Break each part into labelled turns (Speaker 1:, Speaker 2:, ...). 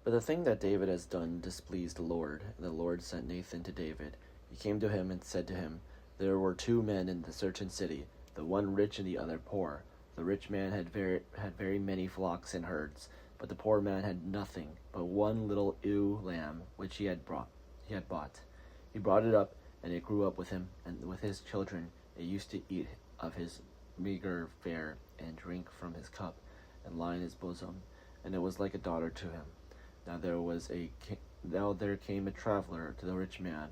Speaker 1: But the thing that David has done displeased the Lord, and the Lord sent Nathan to David. He came to him and said to him, There were two men in the certain city, the one rich and the other poor. The rich man had very many flocks and herds, but the poor man had nothing but one little ewe lamb which he had bought. He brought it up, and it grew up with him, and with his children. It used to eat of his meager fare, and drink from his cup, and lie in his bosom, and it was like a daughter to him. Now there came a traveler to the rich man,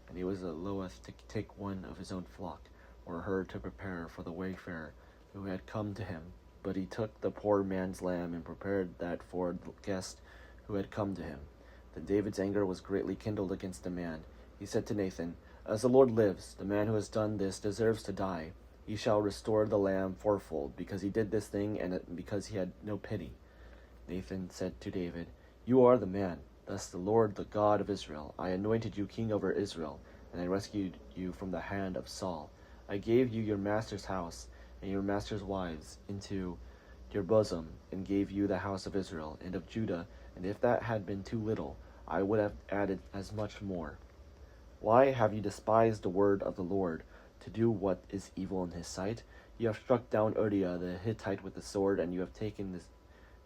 Speaker 1: and he was loath to take one of his own flock, or herd to prepare for the wayfarer who had come to him. But he took the poor man's lamb, and prepared that for the guest who had come to him. Then David's anger was greatly kindled against the man. He said to Nathan, As the Lord lives, the man who has done this deserves to die. He shall restore the lamb fourfold, because he did this thing, and because he had no pity. Nathan said to David, You are the man. Thus the Lord, the God of Israel, I anointed you king over Israel, and I rescued you from the hand of Saul. I gave you your master's house and your master's wives into your bosom, and gave you the house of Israel and of Judah, and if that had been too little, I would have added as much more. Why have you despised the word of the Lord, to do what is evil in his sight? You have struck down Uriah the Hittite with the sword, and you have taken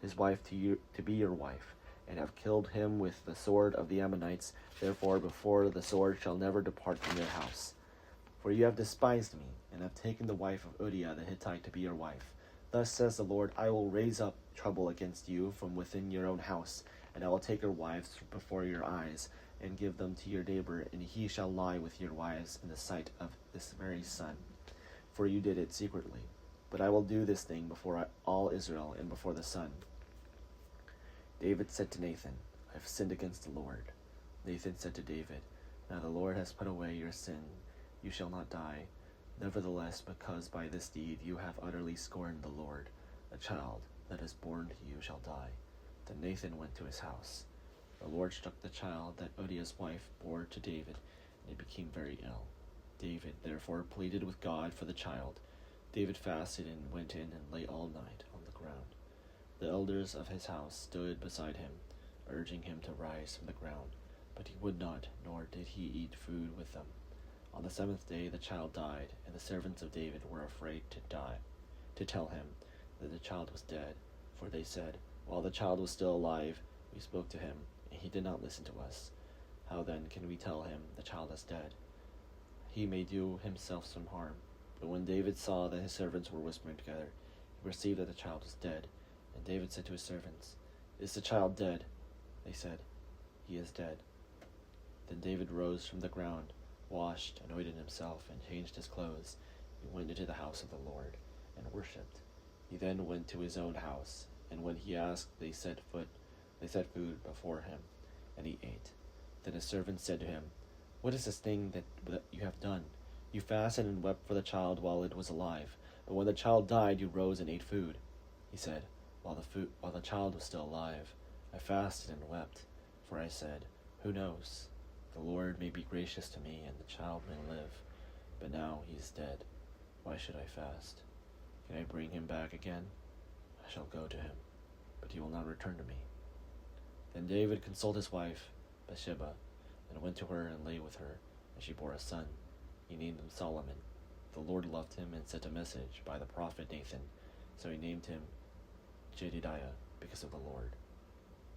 Speaker 1: his wife to be your wife, and have killed him with the sword of the Ammonites. Therefore, before the sword shall never depart from your house. For you have despised me, and have taken the wife of Uriah the Hittite to be your wife. Thus says the Lord, I will raise up trouble against you from within your own house, and I will take your wives before your eyes, and give them to your neighbor, and he shall lie with your wives in the sight of this very sun. For you did it secretly. But I will do this thing before all Israel and before the sun. David said to Nathan, I have sinned against the Lord. Nathan said to David, Now the Lord has put away your sin. You shall not die. Nevertheless, because by this deed you have utterly scorned the Lord, a child that is born to you shall die. Then Nathan went to his house. The Lord struck the child that Uriah's wife bore to David, and he became very ill. David therefore pleaded with God for the child. David fasted and went in and lay all night on the ground. The elders of his house stood beside him, urging him to rise from the ground, but he would not, nor did he eat food with them. On the seventh day the child died, and the servants of David were afraid to tell him that the child was dead. For they said, While the child was still alive, we spoke to him, and he did not listen to us. How then can we tell him the child is dead? He may do himself some harm. But when David saw that his servants were whispering together, he perceived that the child was dead. And David said to his servants, Is the child dead? They said, He is dead. Then David rose from the ground, washed, anointed himself, and changed his clothes. He went into the house of the Lord, and worshipped. He then went to his own house, and when he asked, they set food before him, and he ate. Then his servants said to him, What is this thing that you have done? You fasted and wept for the child while it was alive, but when the child died, you rose and ate food. He said, While the child was still alive, I fasted and wept, for I said, Who knows? The Lord may be gracious to me, and the child may live. But now he is dead. Why should I fast? Can I bring him back again? I shall go to him, but he will not return to me. Then David consoled his wife, Bathsheba, and went to her and lay with her, and she bore a son. He named him Solomon. The Lord loved him and sent a message by the prophet Nathan, so he named him Jedidiah, because of the Lord.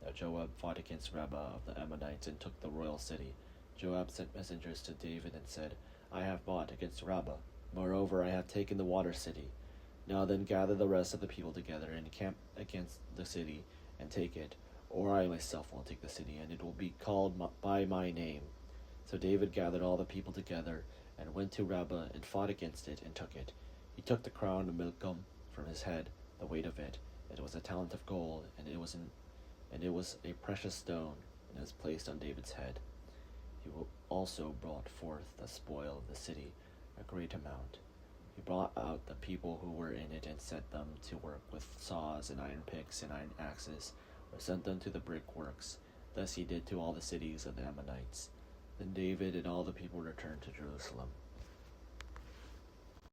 Speaker 1: Now Joab fought against Rabbah of the Ammonites and took the royal city. Joab sent messengers to David and said, I have fought against Rabbah. Moreover, I have taken the water city. Now then gather the rest of the people together and camp against the city and take it, or I myself will take the city, and it will be called by my name. So David gathered all the people together and went to Rabbah and fought against it and took it. He took the crown of Milcom from his head, the weight of it. It was a talent of gold, and it was a precious stone, and it was placed on David's head. He also brought forth the spoil of the city, a great amount. He brought out the people who were in it and set them to work with saws and iron picks and iron axes, or sent them to the brickworks. Thus he did to all the cities of the Ammonites. Then David and all the people returned to Jerusalem.